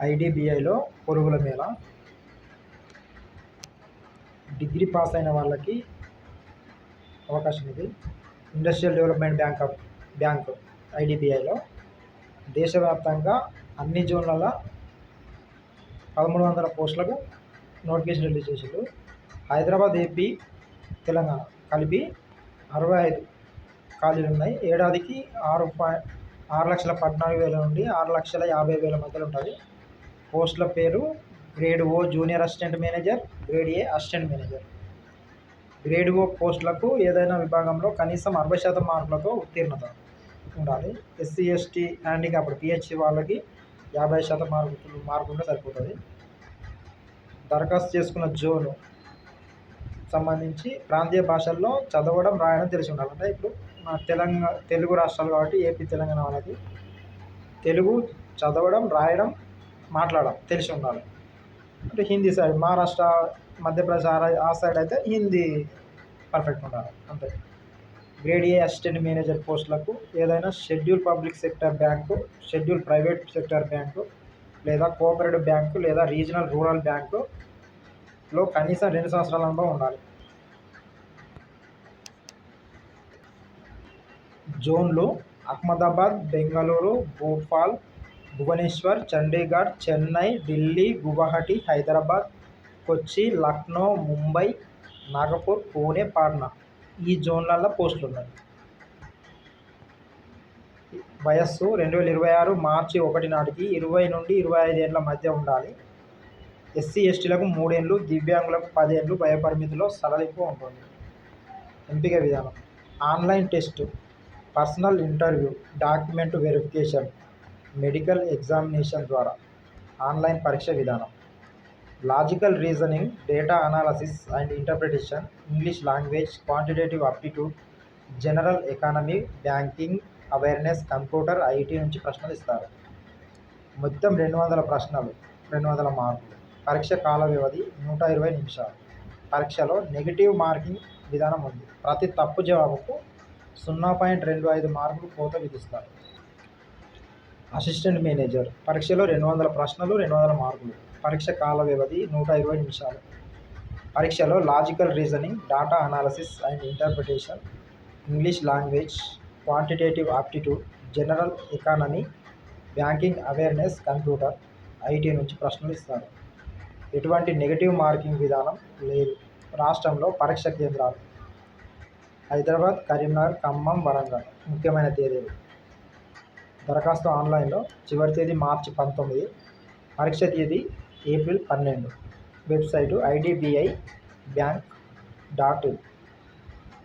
ఐడిబిఐలో పురుగుల Mela. Degree pass అయిన వాళ్ళకి అవకాశం ఇది. ఇండస్ట్రియల్ డెవలప్మెంట్ బ్యాంక్ ఐడిబిఐలో దేశవ్యాప్తంగా అన్ని జోన్లలో 1300 పోస్టులకు నోటిఫికేషన్ రిలీజ్ చేసిండు. హైదరాబాద్, ఏపీ, తెలంగాణ కలిపి 65 ఖాళీలు ఉన్నాయి. ఏడాదికి 6,14,000 నుండి 6,50,000 మధ్యలో ఉంటుంది. పోస్టుల పేరు grade O junior assistant manager, grade A assistant manager. Grade O పోస్టులకు ఏదైనా విభాగంలో కనీసం 60% మార్కులతో ఉత్తీర్ణత ఉండాలి. ఎస్సీ, ఎస్టీ, హ్యాండిక్యాప్డ్ పిహెచ్సి వాళ్ళకి 50% మార్కులు ఉంటే సరిపోతుంది. దరఖాస్తు చేసుకున్న జోను సంబంధించి ప్రాంతీయ భాషల్లో చదవడం, రాయడం తెలిసి ఉండాలి. అంటే ఇప్పుడు మన తెలుగు రాష్ట్రాలు కాబట్టి ఏపీ, తెలంగాణ వాళ్ళకి తెలుగు చదవడం, రాయడం, మాట్లాడడం తెలిసి ఉండాలి. అంటే హిందీ సైడ్ మహారాష్ట్ర, మధ్యప్రదేశ్ ఆ సైడ్ అయితే హిందీ పర్ఫెక్ట్ ఉండాలి అంతే. గ్రేడ్ ఏ అసిస్టెంట్ మేనేజర్ పోస్టులకు ఏదైనా schedule public sector bank, schedule private sector bank లేదా కోఆపరేటివ్ బ్యాంకు లేదా రీజనల్ రూరల్ బ్యాంకులో కనీసం 2 సంవత్సరాల అనుభవం ఉండాలి. జోన్లు అహ్మదాబాద్, బెంగళూరు, భోపాల్, భువనేశ్వర్, చండీగఢ్, చెన్నై, ఢిల్లీ, గువాహటి, హైదరాబాద్, కొచ్చి, లక్నో, ముంబై, నాగపూర్, పూణే, పాట్నా ఈ జోన్లలో పోస్టులు ఉన్నాయి. వయస్సు 2026 మార్చి 1 నాటికి 20 నుండి 25 ఏళ్ల మధ్య ఉండాలి. ఎస్సీ, ఎస్టీలకు 3 ఏళ్ళు, దివ్యాంగులకు 10 ఏళ్ళు వయోపరిమితిలో సడలింపు ఉంటుంది. ఎంపిక విధానం online test, personal interview, document verification, medical examination ద్వారా ఆన్లైన్ పరీక్ష విధానం. Logical reasoning, data analysis and interpretation, English language, quantitative aptitude, general economy, banking awareness, computer, IT నుంచి ప్రశ్నలు ఇస్తారు. మొత్తం 200 ప్రశ్నలు, 200 మార్కులు. పరీక్ష కాల వ్యవధి 120 నిమిషాలు. పరీక్షలో నెగిటివ్ మార్కింగ్ విధానం ఉంది. ప్రతి తప్పు జవాబుకు 0.25 మార్కులు కోత విధిస్తారు. అసిస్టెంట్ మేనేజర్ పరీక్షలో 200 ప్రశ్నలు, 200 మార్కులు. పరీక్ష కాల వ్యవధి 120 నిమిషాలు. పరీక్షలో logical reasoning, data analysis and interpretation, English language, quantitative aptitude, general economy, banking awareness, computer, IT నుంచి ప్రశ్నలు ఇస్తారు. ఎటువంటి నెగిటివ్ మార్కింగ్ విధానం లేదు. రాష్ట్రంలో పరీక్ష కేంద్రాలు హైదరాబాద్, కరీంనగర్, ఖమ్మం, వరంగల్. ముఖ్యమైన తేదీలు దరఖాస్తు ఆన్లైన్లో చివరి తేదీ మార్చి 19, పరీక్ష తేదీ ఏప్రిల్ 12. Website IDBI Bank.in.